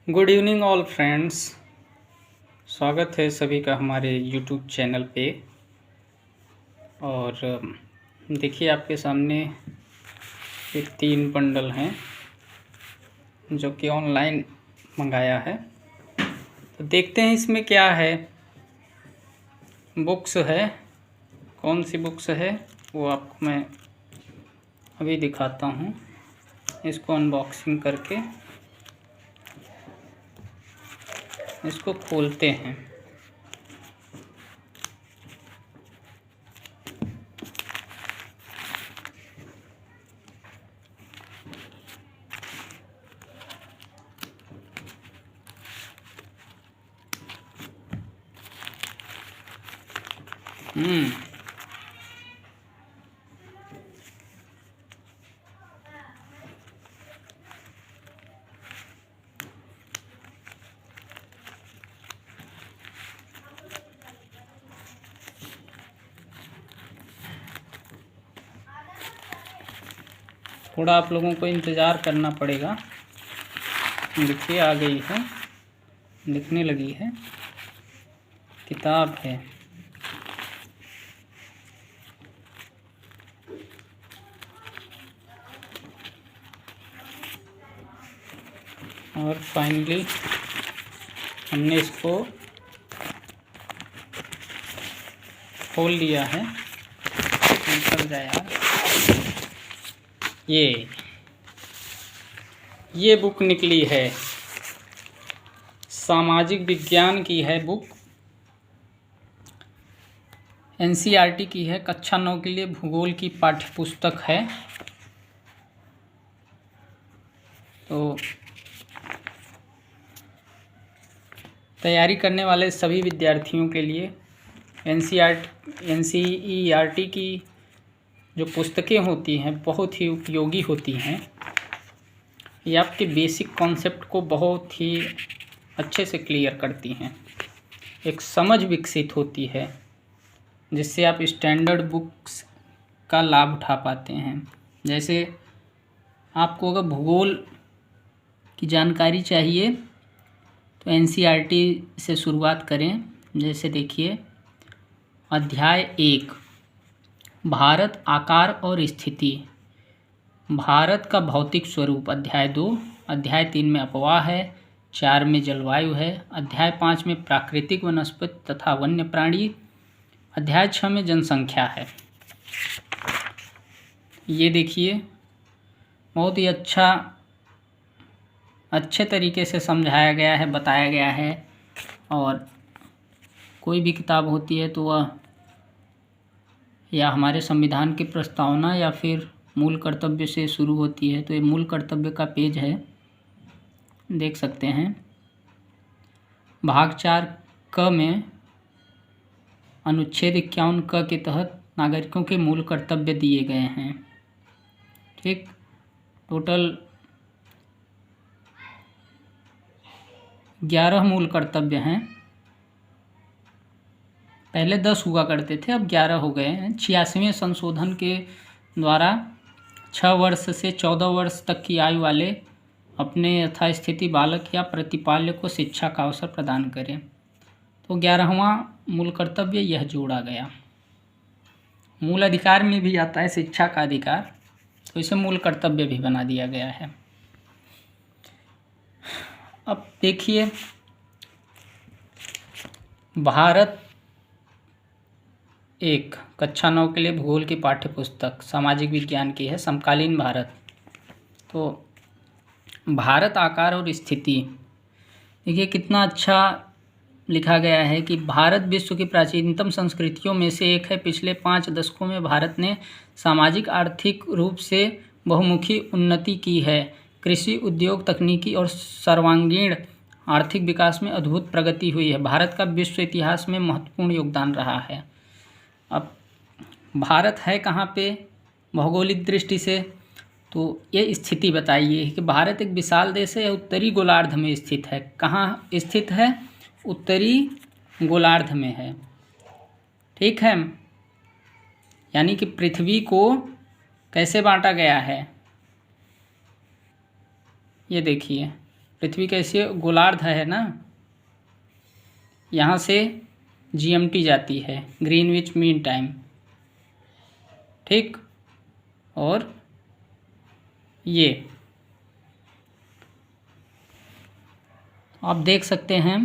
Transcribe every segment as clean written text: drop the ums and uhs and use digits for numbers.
Good evening all friends. स्वागत है सभी का हमारे यूट्यूब चैनल पे। और देखिए आपके सामने ये 3 बंडल हैं जो कि ऑनलाइन मंगाया है। तो देखते हैं इसमें क्या है। बुक्स है, कौन सी बुक्स है वो आपको मैं अभी दिखाता हूँ। इसको अनबॉक्सिंग करके इसको खोलते हैं। थोड़ा आप लोगों को इंतज़ार करना पड़ेगा। देखिए आ गई है, दिखने लगी है, किताब है। और फाइनली हमने इसको खोल लिया है। निकल जाए यार। ये बुक निकली है, सामाजिक विज्ञान की है बुक। एनसीईआरटी की है, कक्षा 9 के लिए भूगोल की पाठ्य पुस्तक है। तो तैयारी करने वाले सभी विद्यार्थियों के लिए एनसीईआरटी की जो पुस्तकें होती हैं बहुत ही उपयोगी होती हैं। ये आपके बेसिक कॉन्सेप्ट को बहुत ही अच्छे से क्लियर करती हैं। एक समझ विकसित होती है जिससे आप स्टैंडर्ड बुक्स का लाभ उठा पाते हैं। जैसे आपको अगर भूगोल की जानकारी चाहिए तो एनसीईआरटी से शुरुआत करें। जैसे देखिए अध्याय 1 भारत आकार और स्थिति, भारत का भौतिक स्वरूप। अध्याय 2, अध्याय 3 में अपवाह है, 4 में जलवायु है, अध्याय 5 में प्राकृतिक वनस्पति तथा वन्य प्राणी, अध्याय 6 में जनसंख्या है। ये देखिए बहुत ही अच्छे तरीके से समझाया गया है, बताया गया है। और कोई भी किताब होती है तो वह या हमारे संविधान की प्रस्तावना या फिर मूल कर्तव्य से शुरू होती है। तो ये मूल कर्तव्य का पेज है, देख सकते हैं। भाग 4 क में अनुच्छेद 51 क के तहत नागरिकों के मूल कर्तव्य दिए गए हैं। ठीक, टोटल 11 मूल कर्तव्य हैं। पहले 10 हुआ करते थे, अब 11 हो गए हैं। 86वें संशोधन के द्वारा 6 वर्ष से 14 वर्ष तक की आयु वाले अपने यथास्थिति बालक या प्रतिपाल्य को शिक्षा का अवसर प्रदान करें। तो 11वां मूल कर्तव्य यह जोड़ा गया। मूल अधिकार में भी आता है शिक्षा का अधिकार, तो इसे मूल कर्तव्य भी बना दिया गया है। अब देखिए भारत 1 कक्षा 9 के लिए भूगोल की पाठ्य पुस्तक सामाजिक विज्ञान की है, समकालीन भारत। तो भारत आकार और स्थिति, देखिए कितना अच्छा लिखा गया है कि भारत विश्व की प्राचीनतम संस्कृतियों में से एक है। पिछले 5 दशकों में भारत ने सामाजिक आर्थिक रूप से बहुमुखी उन्नति की है। कृषि, उद्योग, तकनीकी और सर्वांगीण आर्थिक विकास में अद्भुत प्रगति हुई है। भारत का विश्व इतिहास में महत्वपूर्ण योगदान रहा है। अब भारत है कहाँ पे भौगोलिक दृष्टि से, तो ये स्थिति बताइए कि भारत एक विशाल देश है, उत्तरी गोलार्ध में स्थित है। कहाँ स्थित है? उत्तरी गोलार्ध में है। ठीक है, यानी कि पृथ्वी को कैसे बांटा गया है, ये देखिए पृथ्वी कैसी है, गोलार्ध है ना, यहाँ से GMT जाती है, ग्रीनविच मीन टाइम, ठीक। और ये आप देख सकते हैं,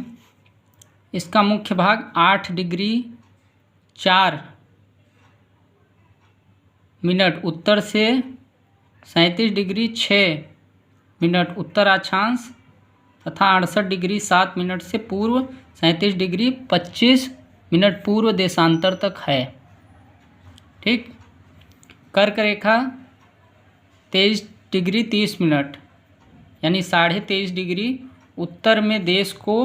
इसका मुख्य भाग 8 डिग्री 4 मिनट उत्तर से 37 डिग्री 6 मिनट उत्तर अक्षांश तथा 68 डिग्री 7 मिनट से पूर्व 37 डिग्री 25 मिनट पूर्व देशांतर तक है, ठीक। कर्क रेखा 23 डिग्री 30 मिनट यानी 23.5 डिग्री उत्तर में देश को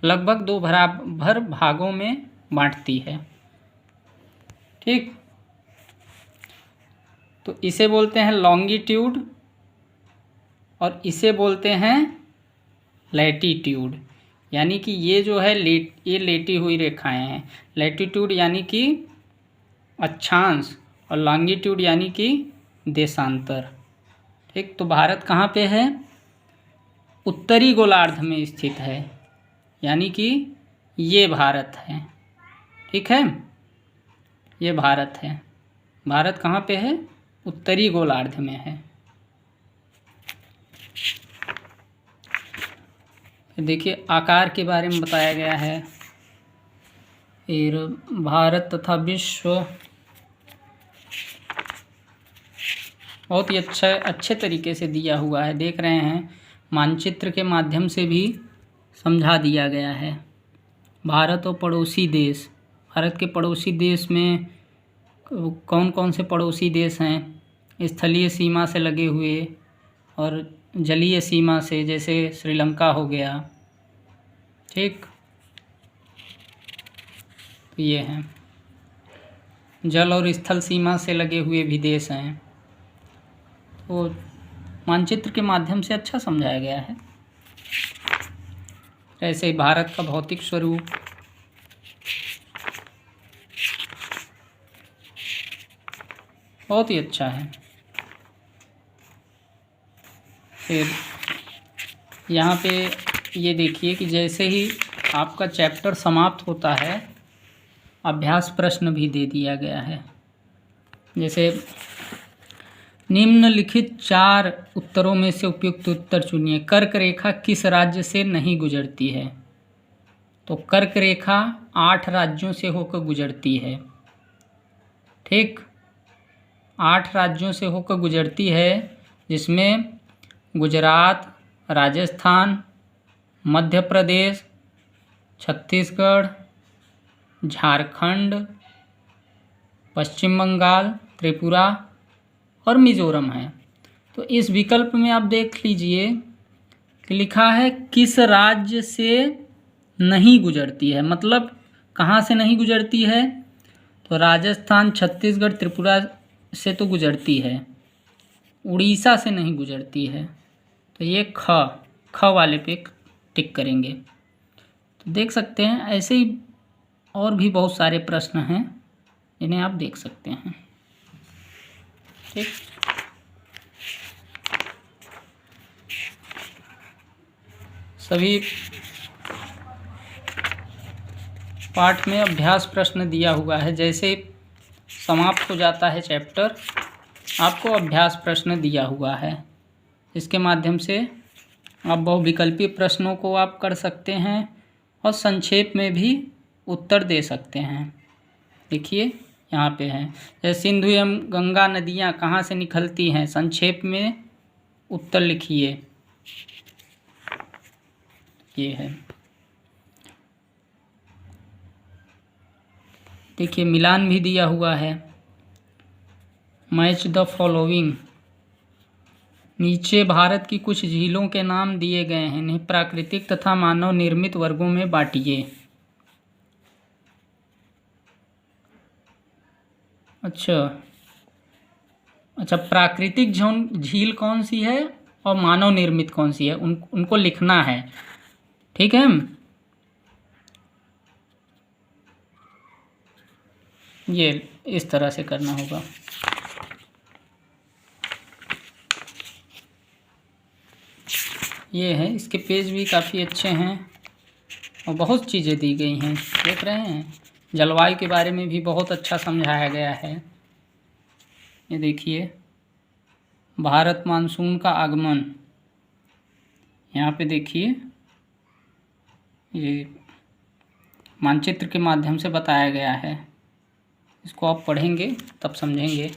लगभग 2 बराबर भागों में बांटती है, ठीक। तो इसे बोलते हैं लॉन्गिट्यूड और इसे बोलते हैं लैटीट्यूड, यानी कि ये जो है ये लेटी हुई रेखाएं हैं। लैटीट्यूड यानी कि अक्षांश और लॉन्गिट्यूड यानी कि देशांतर, ठीक। तो भारत कहाँ पे है, उत्तरी गोलार्ध में स्थित है, यानी कि ये भारत है, ठीक है, ये भारत है। भारत कहाँ पे है, उत्तरी गोलार्ध में है। देखिए आकार के बारे में बताया गया है, फिर भारत तथा विश्व बहुत ही अच्छे तरीके से दिया हुआ है, देख रहे हैं, मानचित्र के माध्यम से भी समझा दिया गया है। भारत और पड़ोसी देश, भारत के पड़ोसी देश में कौन कौन से पड़ोसी देश हैं, स्थलीय सीमा से लगे हुए और जलीय सीमा से, जैसे श्रीलंका हो गया, ठीक। तो ये हैं, जल और स्थल सीमा से लगे हुए भी देश हैं। तो मानचित्र के माध्यम से अच्छा समझाया गया है। ऐसे ही भारत का भौतिक स्वरूप, बहुत ही अच्छा है। फिर यहाँ पे ये देखिए कि जैसे ही आपका चैप्टर समाप्त होता है, अभ्यास प्रश्न भी दे दिया गया है। जैसे निम्नलिखित 4 उत्तरों में से उपयुक्त उत्तर चुनिए। कर्क रेखा किस राज्य से नहीं गुजरती है? तो कर्क रेखा 8 राज्यों से होकर गुजरती है, ठीक। 8 राज्यों से होकर गुजरती है, जिसमें गुजरात, राजस्थान, मध्य प्रदेश, छत्तीसगढ़, झारखंड, पश्चिम बंगाल, त्रिपुरा और मिज़ोरम है। तो इस विकल्प में आप देख लीजिए कि लिखा है किस राज्य से नहीं गुजरती है, मतलब कहाँ से नहीं गुजरती है? तो राजस्थान, छत्तीसगढ़, त्रिपुरा से तो गुजरती है, उड़ीसा से नहीं गुजरती है। तो ये ख वाले पे टिक करेंगे। तो देख सकते हैं ऐसे ही और भी बहुत सारे प्रश्न हैं, इन्हें आप देख सकते हैं, ठीक। सभी पाठ में अभ्यास प्रश्न दिया हुआ है। जैसे समाप्त हो जाता है चैप्टर, आपको अभ्यास प्रश्न दिया हुआ है, इसके माध्यम से आप बहुविकल्पी प्रश्नों को आप कर सकते हैं और संक्षेप में भी उत्तर दे सकते हैं। देखिए यहाँ पे है, जैसे सिंधु एवं गंगा नदियाँ कहाँ से निकलती हैं, संक्षेप में उत्तर लिखिए। ये है, देखिए मिलान भी दिया हुआ है। मैच द फॉलोइंग, नीचे भारत की कुछ झीलों के नाम दिए गए हैं, इन्हें प्राकृतिक तथा मानव निर्मित वर्गों में बांटिए। अच्छा, प्राकृतिक झील कौन सी है और मानव निर्मित कौन सी है, उनको लिखना है, ठीक है। ये इस तरह से करना होगा। ये है, इसके पेज भी काफ़ी अच्छे हैं और बहुत चीज़ें दी गई हैं, देख रहे हैं। जलवायु के बारे में भी बहुत अच्छा समझाया गया है। ये देखिए, भारत मानसून का आगमन, यहाँ पे देखिए ये मानचित्र के माध्यम से बताया गया है। इसको आप पढ़ेंगे तब समझेंगे।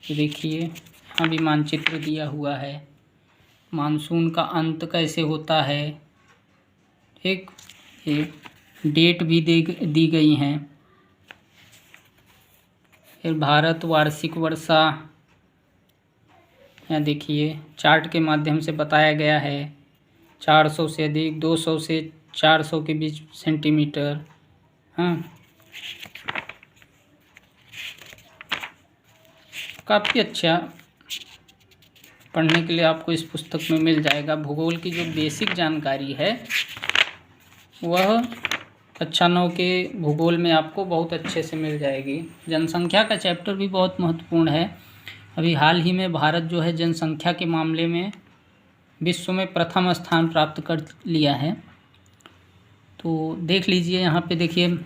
ये देखिए, यहाँ भी मानचित्र दिया हुआ है, मानसून का अंत कैसे होता है। ठीक, ये डेट भी दी गई हैं। फिर भारत वार्षिक वर्षा, यहाँ देखिए चार्ट के माध्यम से बताया गया है। 400 से अधिक, 200 से 400 के बीच सेंटीमीटर। हाँ, काफ़ी अच्छा पढ़ने के लिए आपको इस पुस्तक में मिल जाएगा। भूगोल की जो बेसिक जानकारी है वह कक्षा 9 के भूगोल में आपको बहुत अच्छे से मिल जाएगी। जनसंख्या का चैप्टर भी बहुत महत्वपूर्ण है। अभी हाल ही में भारत जो है जनसंख्या के मामले में विश्व में प्रथम स्थान प्राप्त कर लिया है। तो देख लीजिए, यहाँ पे देखिए,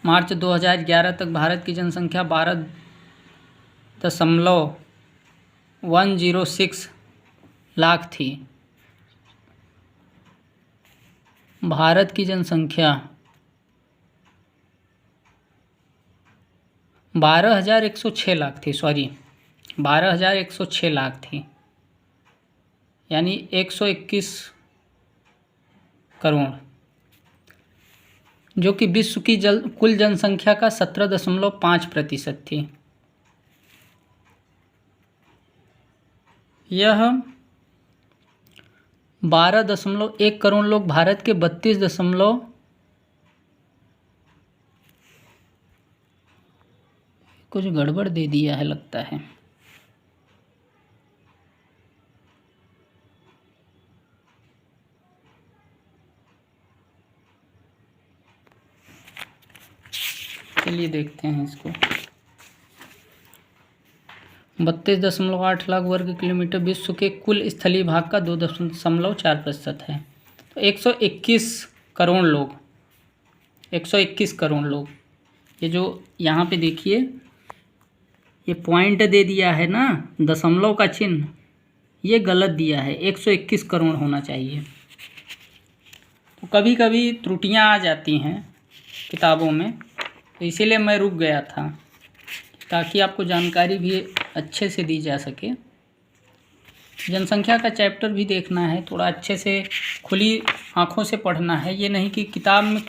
मार्च 2011 तक भारत की जनसंख्या 12.106 लाख थी। भारत की जनसंख्या 12,106 लाख थी, 12,106 लाख थी, यानी 121 करोड़, जो कि विश्व की कुल जनसंख्या का 17.5% थी। यह 12.1 करोड़ लोग भारत के 32. कुछ गड़बड़ दे दिया है लगता है। चलिए देखते हैं इसको। 32.8 लाख वर्ग किलोमीटर विश्व के कुल स्थलीय भाग का 2.4% है। तो 121 करोड़ लोग, 121 करोड़ लोग, ये जो यहाँ पे देखिए ये पॉइंट दे दिया है ना, दशमलव का चिन्ह, ये गलत दिया है। 121 करोड़ होना चाहिए। तो कभी कभी त्रुटियां आ जाती हैं किताबों में, तो इसीलिए मैं रुक गया था ताकि आपको जानकारी भी अच्छे से दी जा सके। जनसंख्या का चैप्टर भी देखना है, थोड़ा अच्छे से खुली आँखों से पढ़ना है। ये नहीं कि किताब में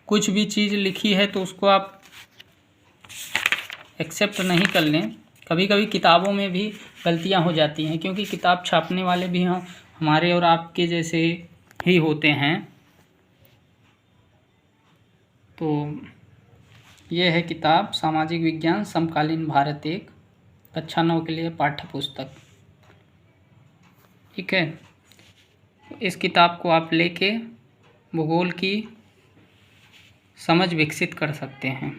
कुछ भी चीज़ लिखी है तो उसको आप एक्सेप्ट नहीं कर लें। कभी कभी किताबों में भी गलतियां हो जाती हैं, क्योंकि किताब छापने वाले भी हमारे और आपके जैसे ही होते हैं। तो ये है किताब सामाजिक विज्ञान समकालीन भारत, एक कक्षा 9 के लिए पाठ्य पुस्तक। ठीक है, इस किताब को आप लेके भूगोल की समझ विकसित कर सकते हैं।